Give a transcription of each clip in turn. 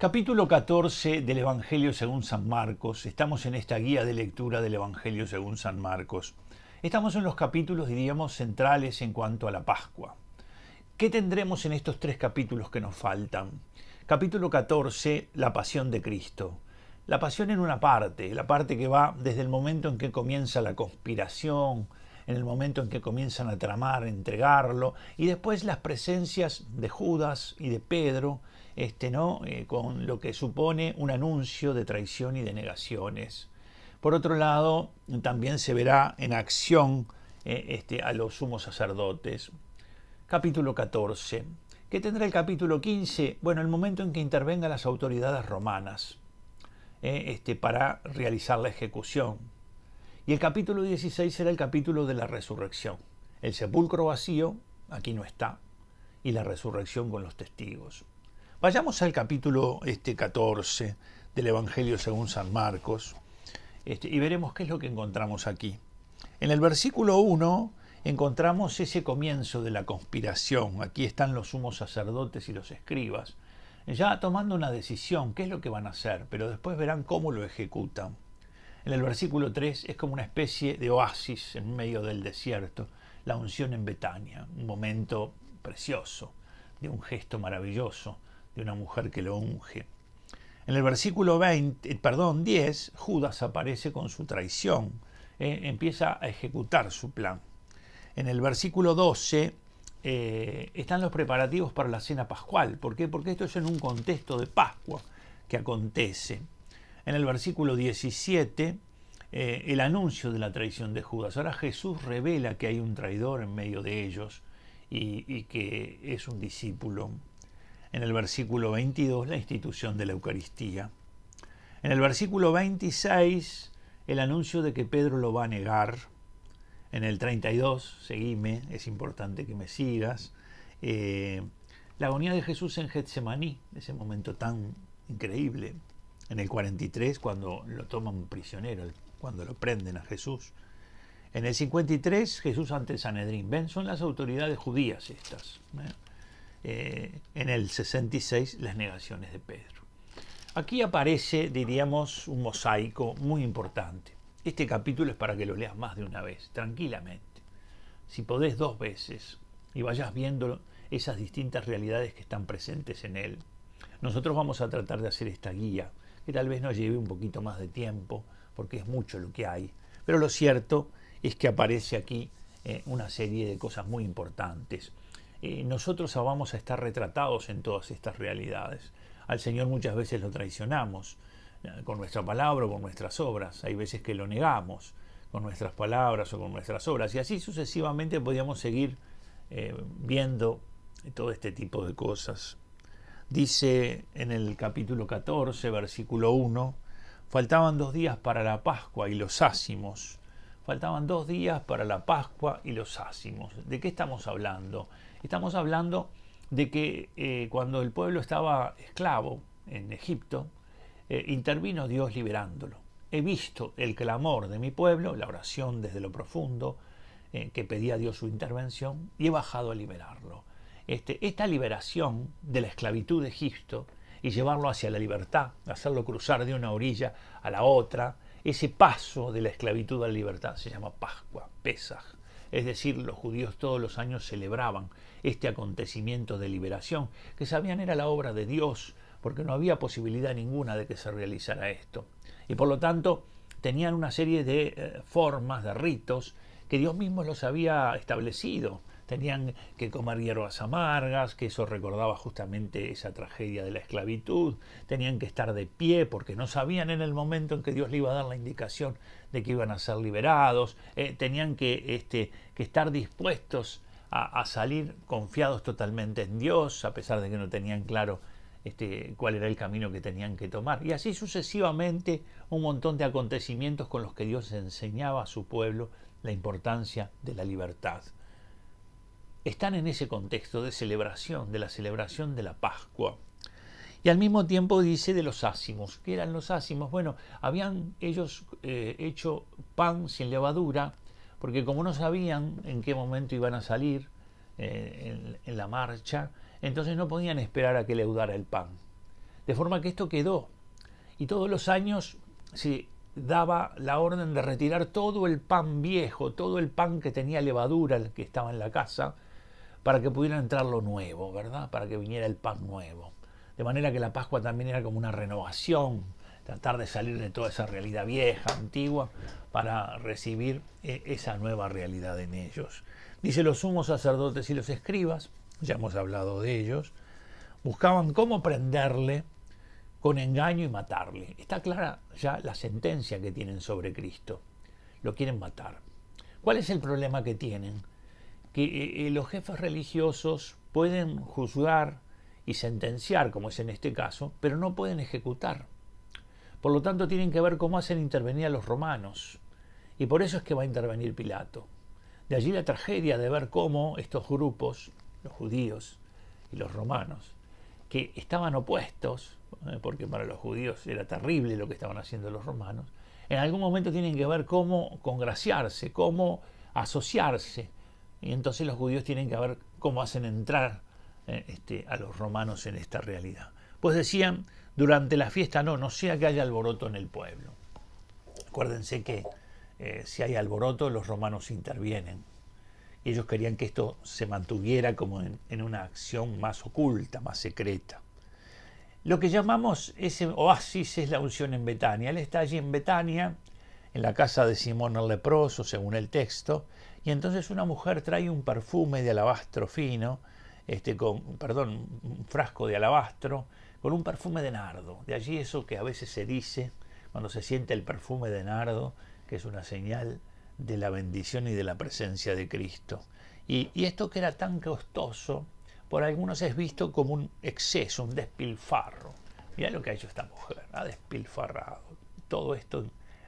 Capítulo 14 del Evangelio según San Marcos. Estamos en esta guía de lectura del Evangelio según San Marcos. Estamos en los capítulos, diríamos, centrales en cuanto a la Pascua. ¿Qué tendremos en estos tres capítulos que nos faltan? Capítulo 14, la pasión de Cristo. La pasión en una parte, la parte que va desde el momento en que comienza la conspiración, en el momento en que comienzan a tramar, entregarlo, y después las presencias de Judas y de Pedro, con lo que supone un anuncio de traición y de negaciones. Por otro lado, también se verá en acción a los sumos sacerdotes. Capítulo 14. ¿Qué tendrá el capítulo 15? Bueno, el momento en que intervengan las autoridades romanas para realizar la ejecución. Y el capítulo 16 será el capítulo de la resurrección. El sepulcro vacío, aquí no está, y la resurrección con los testigos. Vayamos al capítulo 14 del Evangelio según San Marcos y veremos qué es lo que encontramos aquí. En el versículo 1 encontramos ese comienzo de la conspiración. Aquí están los sumos sacerdotes y los escribas, ya tomando una decisión, qué es lo que van a hacer, pero después verán cómo lo ejecutan. En el versículo 3 es como una especie de oasis en medio del desierto, la unción en Betania, un momento precioso, de un gesto maravilloso, de una mujer que lo unge. En el versículo 10, Judas aparece con su traición, empieza a ejecutar su plan. En el versículo 12 están los preparativos para la cena pascual. ¿Por qué? Porque esto es en un contexto de Pascua que acontece. En el versículo 17, el anuncio de la traición de Judas. Ahora Jesús revela que hay un traidor en medio de ellos y que es un discípulo. En el versículo 22, la institución de la Eucaristía. En el versículo 26, el anuncio de que Pedro lo va a negar. En el 32, seguime, es importante que me sigas. La agonía de Jesús en Getsemaní, ese momento tan increíble. En el 43, cuando lo toman prisionero, cuando lo prenden a Jesús. En el 53, Jesús ante el Sanedrín. Ven, son las autoridades judías estas. En el 66, las negaciones de Pedro. Aquí aparece, diríamos, un mosaico muy importante. Este capítulo es para que lo leas más de una vez, tranquilamente. Si podés 2 veces y vayas viendo esas distintas realidades que están presentes en él. Nosotros vamos a tratar de hacer esta guía, que tal vez nos lleve un poquito más de tiempo, porque es mucho lo que hay. Pero lo cierto es que aparece aquí una serie de cosas muy importantes. Nosotros vamos a estar retratados en todas estas realidades. Al Señor muchas veces lo traicionamos, con nuestra palabra o con nuestras obras. Hay veces que lo negamos con nuestras palabras o con nuestras obras. Y así sucesivamente podríamos seguir viendo todo este tipo de cosas. Dice en el capítulo 14, versículo 1, faltaban 2 días para la Pascua y los ácimos. Faltaban 2 días para la Pascua y los ácimos. ¿De qué estamos hablando? Estamos hablando de que cuando el pueblo estaba esclavo en Egipto, intervino Dios liberándolo. He visto el clamor de mi pueblo, la oración desde lo profundo, que pedía a Dios su intervención, y he bajado a liberarlo. Esta liberación de la esclavitud de Egipto y llevarlo hacia la libertad, hacerlo cruzar de una orilla a la otra, ese paso de la esclavitud a la libertad se llama Pascua, Pesaj. Es decir, los judíos todos los años celebraban este acontecimiento de liberación, que sabían era la obra de Dios, porque no había posibilidad ninguna de que se realizara esto. Y por lo tanto, tenían una serie de formas, de ritos, que Dios mismo los había establecido. Tenían que comer hierbas amargas, que eso recordaba justamente esa tragedia de la esclavitud. Tenían que estar de pie porque no sabían en el momento en que Dios le iba a dar la indicación de que iban a ser liberados. Tenían que estar dispuestos a salir confiados totalmente en Dios, a pesar de que no tenían claro cuál era el camino que tenían que tomar. Y así sucesivamente un montón de acontecimientos con los que Dios enseñaba a su pueblo la importancia de la libertad. Están en ese contexto de celebración, de la celebración de la Pascua. Y al mismo tiempo dice de los ácimos. ¿Qué eran los ácimos? Bueno, habían ellos hecho pan sin levadura, porque como no sabían en qué momento iban a salir en la marcha, entonces no podían esperar a que leudara el pan. De forma que esto quedó. Y todos los años se daba la orden de retirar todo el pan viejo, todo el pan que tenía levadura, el que estaba en la casa, para que pudiera entrar lo nuevo, ¿verdad? Para que viniera el pan nuevo. De manera que la Pascua también era como una renovación, tratar de salir de toda esa realidad vieja, antigua, para recibir esa nueva realidad en ellos. Dice, los sumos sacerdotes y los escribas, ya hemos hablado de ellos, buscaban cómo prenderle con engaño y matarle. Está clara ya la sentencia que tienen sobre Cristo. Lo quieren matar. ¿Cuál es el problema que tienen? Que los jefes religiosos pueden juzgar y sentenciar, como es en este caso, pero no pueden ejecutar. Por lo tanto, tienen que ver cómo hacen intervenir a los romanos. Y por eso es que va a intervenir Pilato. De allí la tragedia de ver cómo estos grupos, los judíos y los romanos, que estaban opuestos, porque para los judíos era terrible lo que estaban haciendo los romanos, en algún momento tienen que ver cómo congraciarse, cómo asociarse. Y entonces los judíos tienen que ver cómo hacen entrar a los romanos en esta realidad. Pues decían, durante la fiesta no sea que haya alboroto en el pueblo. Acuérdense que si hay alboroto, los romanos intervienen. Y ellos querían que esto se mantuviera como en una acción más oculta, más secreta. Lo que llamamos ese oasis es la unción en Betania. Él está allí en Betania, en la casa de Simón el leproso, según el texto, y entonces una mujer trae un perfume de alabastro fino, un frasco de alabastro, con un perfume de nardo. De allí eso que a veces se dice, cuando se siente el perfume de nardo, que es una señal de la bendición y de la presencia de Cristo. Y esto que era tan costoso, por algunos es visto como un exceso, un despilfarro. Mirá lo que ha hecho esta mujer, ha despilfarrado todo esto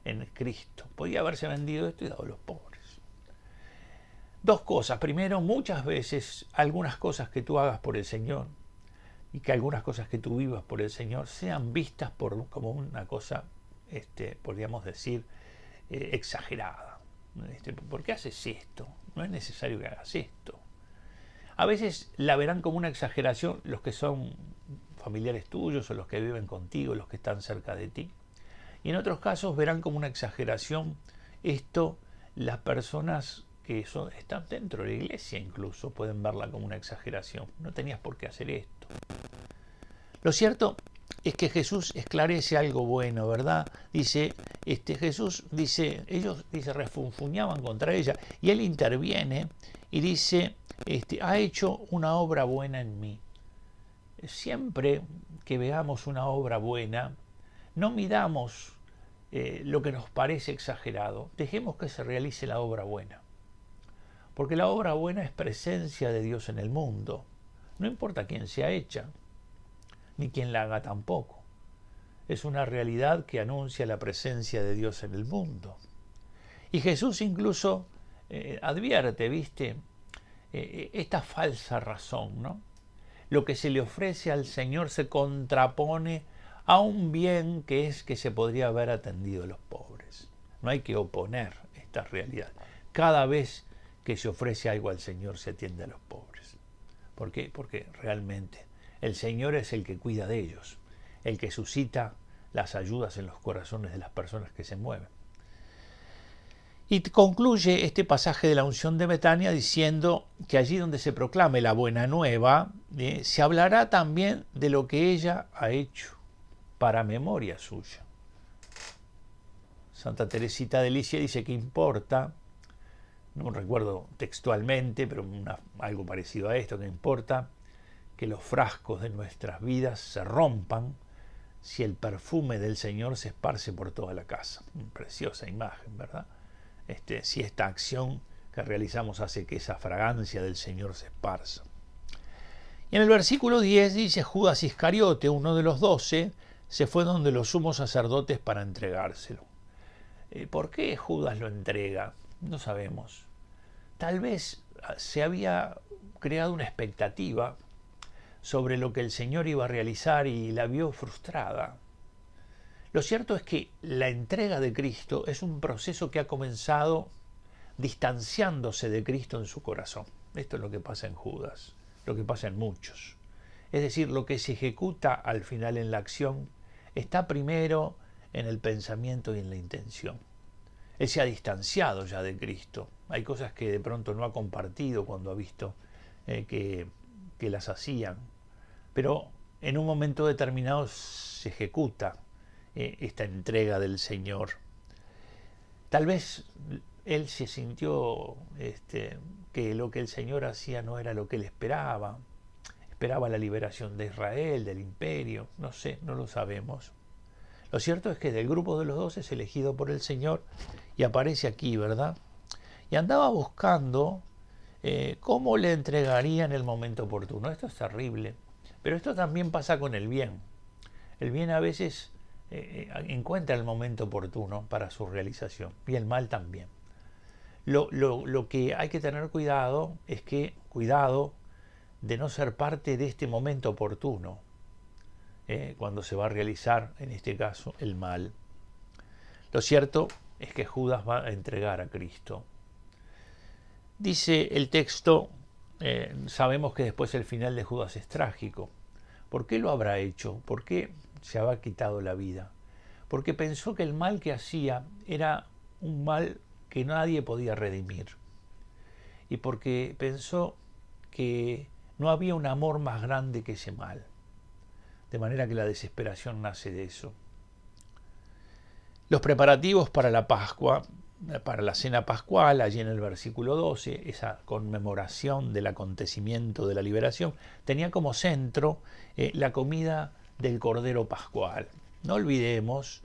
en Cristo. Podía haberse vendido esto y dado a los pobres. Dos cosas. Primero, muchas veces algunas cosas que tú hagas por el Señor y que algunas cosas que tú vivas por el Señor sean vistas como una cosa, podríamos decir, exagerada. ¿Por qué haces esto? No es necesario que hagas esto. A veces la verán como una exageración los que son familiares tuyos o los que viven contigo, los que están cerca de ti. Y en otros casos verán como una exageración esto las personas que están dentro de la iglesia incluso pueden verla como una exageración. No tenías por qué hacer esto. Lo cierto es que Jesús esclarece algo bueno, ¿verdad? Dice, Jesús dice, ellos refunfuñaban contra ella y él interviene y dice, ha hecho una obra buena en mí. Siempre que veamos una obra buena, no midamos lo que nos parece exagerado. Dejemos que se realice la obra buena. Porque la obra buena es presencia de Dios en el mundo. No importa quién sea hecha, ni quién la haga tampoco. Es una realidad que anuncia la presencia de Dios en el mundo. Y Jesús incluso advierte, ¿viste? Esta falsa razón, ¿no? Lo que se le ofrece al Señor se contrapone a un bien que es que se podría haber atendido a los pobres. No hay que oponer esta realidad. Cada vez que se ofrece algo al Señor se atiende a los pobres. ¿Por qué? Porque realmente el Señor es el que cuida de ellos, el que suscita las ayudas en los corazones de las personas que se mueven. Y concluye este pasaje de la unción de Betania diciendo que allí donde se proclame la buena nueva, se hablará también de lo que ella ha hecho para memoria suya. Santa Teresita de Licia dice que importa, no recuerdo textualmente, pero algo parecido a esto, que importa que los frascos de nuestras vidas se rompan si el perfume del Señor se esparce por toda la casa. Preciosa imagen, ¿verdad? Si esta acción que realizamos hace que esa fragancia del Señor se esparza. Y en el versículo 10 dice, Judas Iscariote, uno de los 12, se fue donde los sumos sacerdotes para entregárselo. ¿Por qué Judas lo entrega? No sabemos. Tal vez se había creado una expectativa sobre lo que el Señor iba a realizar y la vio frustrada. Lo cierto es que la entrega de Cristo es un proceso que ha comenzado distanciándose de Cristo en su corazón. Esto es lo que pasa en Judas, lo que pasa en muchos. Es decir, lo que se ejecuta al final en la acción está primero en el pensamiento y en la intención. Él se ha distanciado ya de Cristo. Hay cosas que de pronto no ha compartido cuando ha visto que las hacían. Pero en un momento determinado se ejecuta esta entrega del Señor. Tal vez él se sintió que lo que el Señor hacía no era lo que él esperaba. Esperaba la liberación de Israel, del imperio, no sé, no lo sabemos. Lo cierto es que del grupo de los 12 es elegido por el Señor y aparece aquí, ¿verdad? Y andaba buscando cómo le entregaría en el momento oportuno. Esto es terrible, pero esto también pasa con el bien. El bien a veces encuentra el momento oportuno para su realización y el mal también. Lo que hay que tener cuidado es que, cuidado de no ser parte de este momento oportuno, cuando se va a realizar, en este caso, el mal. Lo cierto es que Judas va a entregar a Cristo. Dice el texto, sabemos que después el final de Judas es trágico. ¿Por qué lo habrá hecho? ¿Por qué se habrá quitado la vida? Porque pensó que el mal que hacía era un mal que nadie podía redimir. Y porque pensó que no había un amor más grande que ese mal. De manera que la desesperación nace de eso. Los preparativos para la Pascua, para la cena pascual, allí en el versículo 12, esa conmemoración del acontecimiento de la liberación, tenía como centro la comida del Cordero Pascual. No olvidemos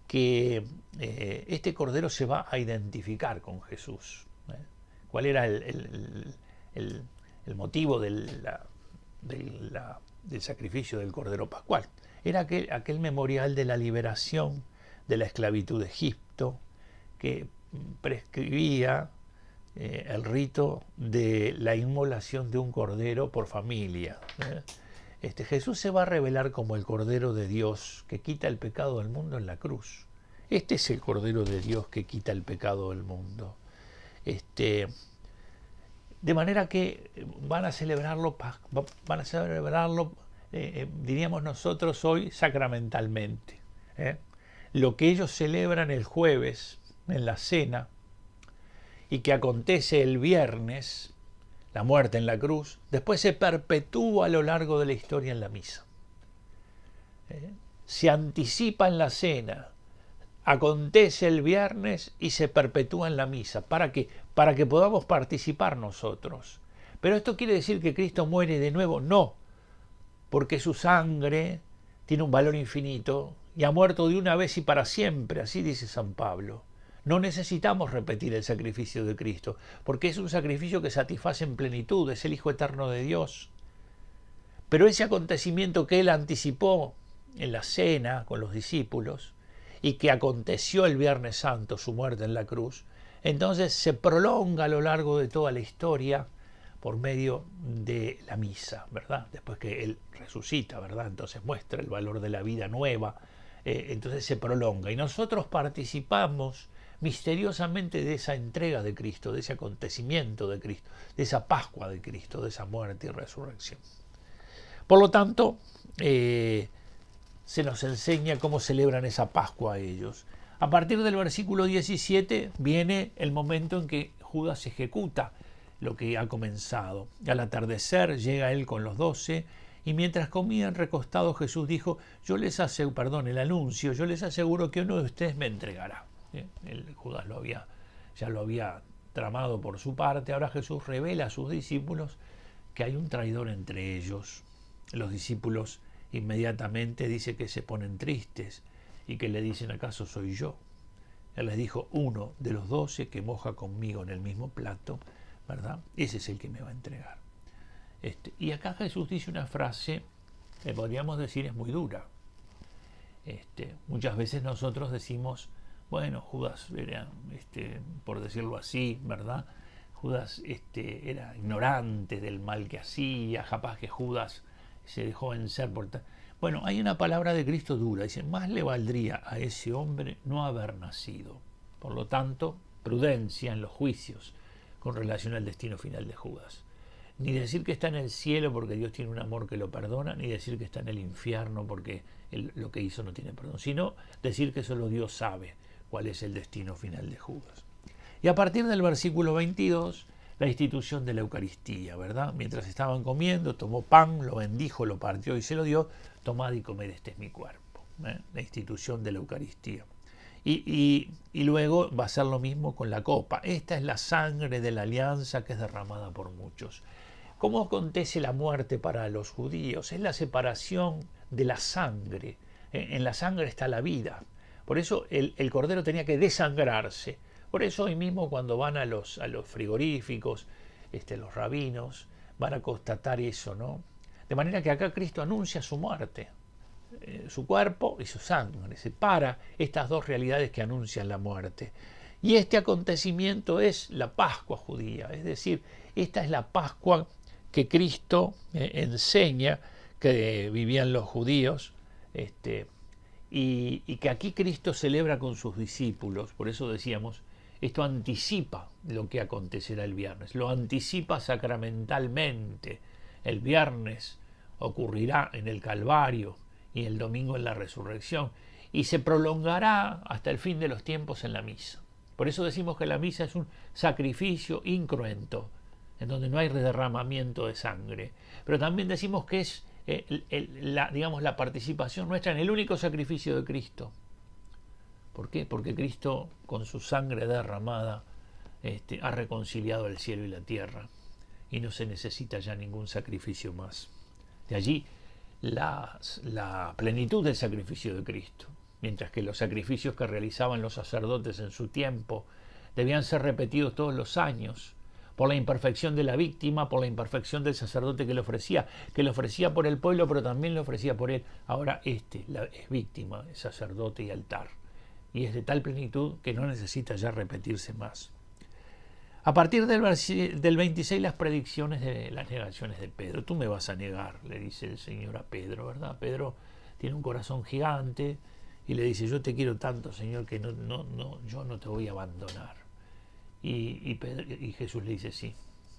que este Cordero se va a identificar con Jesús. ¿Cuál era el motivo del sacrificio del Cordero Pascual? Era aquel memorial de la liberación de la esclavitud de Egipto, que prescribía el rito de la inmolación de un cordero por familia. Jesús se va a revelar como el Cordero de Dios que quita el pecado del mundo en la cruz. Este es el Cordero de Dios que quita el pecado del mundo. De manera que van a celebrarlo, diríamos nosotros hoy, sacramentalmente. Lo que ellos celebran el jueves en la cena y que acontece el viernes, la muerte en la cruz, después se perpetúa a lo largo de la historia en la misa. Se anticipa en la cena, acontece el viernes y se perpetúa en la misa. ¿Para qué? Para que podamos participar nosotros. ¿Pero esto quiere decir que Cristo muere de nuevo? No, porque su sangre tiene un valor infinito y ha muerto de una vez y para siempre, así dice San Pablo. No necesitamos repetir el sacrificio de Cristo, porque es un sacrificio que satisface en plenitud, es el Hijo eterno de Dios. Pero ese acontecimiento que él anticipó en la cena con los discípulos y que aconteció el Viernes Santo, su muerte en la cruz, entonces se prolonga a lo largo de toda la historia por medio de la misa, ¿verdad? Después que él resucita, ¿verdad? Entonces muestra el valor de la vida nueva, entonces se prolonga. Y nosotros participamos misteriosamente de esa entrega de Cristo, de ese acontecimiento de Cristo, de esa Pascua de Cristo, de esa muerte y resurrección. Por lo tanto, se nos enseña cómo celebran esa Pascua ellos. A partir del versículo 17 viene el momento en que Judas ejecuta lo que ha comenzado. Al atardecer llega él con los 12 y mientras comían recostados Jesús dijo, yo les aseguro que uno de ustedes me entregará. El Judas ya lo había tramado por su parte. Ahora Jesús revela a sus discípulos que hay un traidor entre ellos. Los discípulos inmediatamente dice que se ponen tristes y que le dicen, ¿acaso soy yo? Él les dijo, uno de los 12 que moja conmigo en el mismo plato, ¿verdad? Ese es el que me va a entregar. Y acá Jesús dice una frase que podríamos decir es muy dura. Muchas veces nosotros decimos, bueno, Judas era, por decirlo así, ¿verdad? Judas era ignorante del mal que hacía, capaz que Judas se dejó vencer por... Bueno, hay una palabra de Cristo dura, dice, más le valdría a ese hombre no haber nacido. Por lo tanto, prudencia en los juicios con relación al destino final de Judas. ni decir que está en el cielo porque Dios tiene un amor que lo perdona, ni decir que está en el infierno porque lo que hizo no tiene perdón, sino decir que solo Dios sabe cuál es el destino final de Judas. Y a partir del versículo 22, la institución de la Eucaristía, ¿verdad? Mientras estaban comiendo, tomó pan, lo bendijo, lo partió y se lo dio, tomad y comed, este es mi cuerpo. La institución de la Eucaristía. Y luego va a ser lo mismo con la copa. Esta es la sangre de la alianza que es derramada por muchos. ¿Cómo acontece la muerte para los judíos? Es la separación de la sangre. En la sangre está la vida. Por eso el cordero tenía que desangrarse. Por eso hoy mismo cuando van a los frigoríficos, los rabinos, van a constatar eso, ¿no? De manera que acá Cristo anuncia su muerte. Su cuerpo y su sangre, separa estas dos realidades que anuncian la muerte. Y este acontecimiento es la Pascua judía, es decir, esta es la Pascua que Cristo enseña que vivían los judíos, y que aquí Cristo celebra con sus discípulos. Por eso decíamos, esto anticipa lo que acontecerá el viernes, lo anticipa sacramentalmente. El viernes ocurrirá en el Calvario y el domingo en la resurrección, y se prolongará hasta el fin de los tiempos en la misa. Por eso decimos que la misa es un sacrificio incruento, en donde no hay derramamiento de sangre. Pero también decimos que es la participación nuestra en el único sacrificio de Cristo. ¿Por qué? Porque Cristo, con su sangre derramada, ha reconciliado el cielo y la tierra, y no se necesita ya ningún sacrificio más. De allí la plenitud del sacrificio de Cristo, mientras que los sacrificios que realizaban los sacerdotes en su tiempo debían ser repetidos todos los años, por la imperfección de la víctima, por la imperfección del sacerdote que lo ofrecía por el pueblo, pero también lo ofrecía por él. Ahora es víctima, es sacerdote y altar, y es de tal plenitud que no necesita ya repetirse más. A partir del 26, las predicciones de las negaciones de Pedro. Tú me vas a negar, le dice el Señor a Pedro, ¿verdad? Pedro tiene un corazón gigante y le dice, yo te quiero tanto, Señor, que yo no te voy a abandonar. Y Jesús le dice, sí,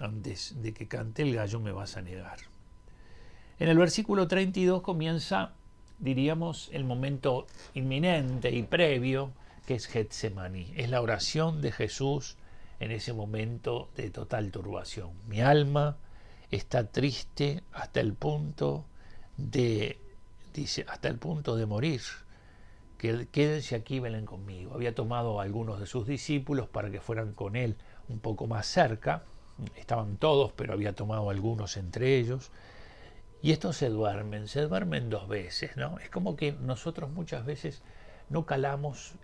antes de que cante el gallo me vas a negar. En el versículo 32 comienza, diríamos, el momento inminente y previo, que es Getsemaní. Es la oración de Jesús en ese momento de total turbación. Mi alma está triste hasta el punto de morir. Quédense aquí, velen conmigo. Había tomado a algunos de sus discípulos para que fueran con él un poco más cerca. Estaban todos, pero había tomado algunos entre ellos. Y estos se duermen dos veces, ¿no? Es como que nosotros muchas veces no calamos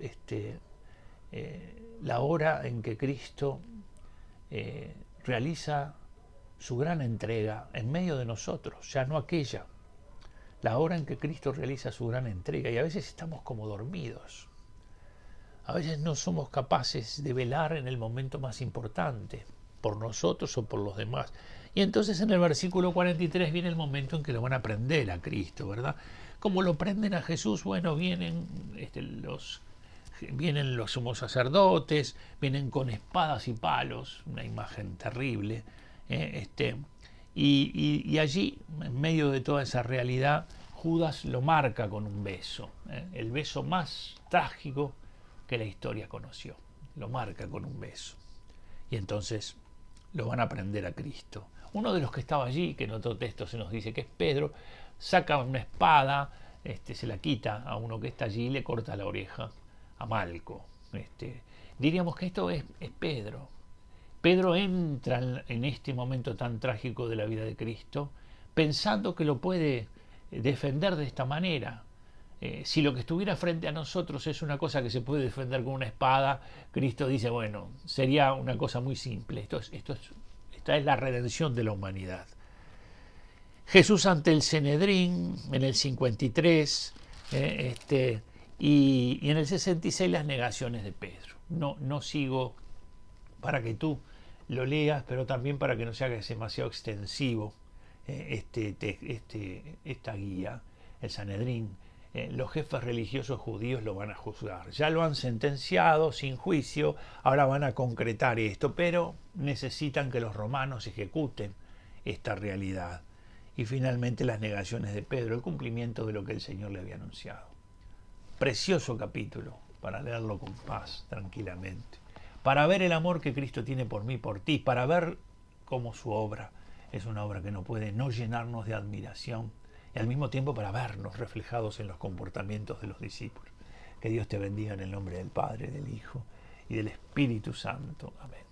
la hora en que Cristo realiza su gran entrega en medio de nosotros, ya no aquella. La hora en que Cristo realiza su gran entrega, y a veces estamos como dormidos. A veces no somos capaces de velar en el momento más importante, por nosotros o por los demás. Y entonces en el versículo 43 viene el momento en que lo van a prender a Cristo, ¿verdad? Como lo prenden a Jesús, bueno, vienen los sumos sacerdotes, vienen con espadas y palos, una imagen terrible, y allí, en medio de toda esa realidad, Judas lo marca con un beso, el beso más trágico que la historia conoció, lo marca con un beso. Y entonces lo van a prender a Cristo. Uno de los que estaba allí, que en otro texto se nos dice que es Pedro, saca una espada, se la quita a uno que está allí y le corta la oreja a Malco. Diríamos que esto es Pedro. Pedro entra en este momento tan trágico de la vida de Cristo pensando que lo puede defender de esta manera. Si lo que estuviera frente a nosotros es una cosa que se puede defender con una espada, Cristo dice, bueno, sería una cosa muy simple. Esta es la redención de la humanidad. Jesús ante el Sanedrín en el 53, y en el 66 las negaciones de Pedro. No sigo para que tú lo leas, pero también para que no se haga demasiado extensivo esta guía, el Sanedrín. Los jefes religiosos judíos lo van a juzgar. Ya lo han sentenciado sin juicio, ahora van a concretar esto, pero necesitan que los romanos ejecuten esta realidad. Y finalmente las negaciones de Pedro, el cumplimiento de lo que el Señor le había anunciado. Precioso capítulo para leerlo con paz, tranquilamente, para ver el amor que Cristo tiene por mí, por ti, para ver cómo su obra es una obra que no puede no llenarnos de admiración y al mismo tiempo para vernos reflejados en los comportamientos de los discípulos. Que Dios te bendiga en el nombre del Padre, del Hijo y del Espíritu Santo. Amén.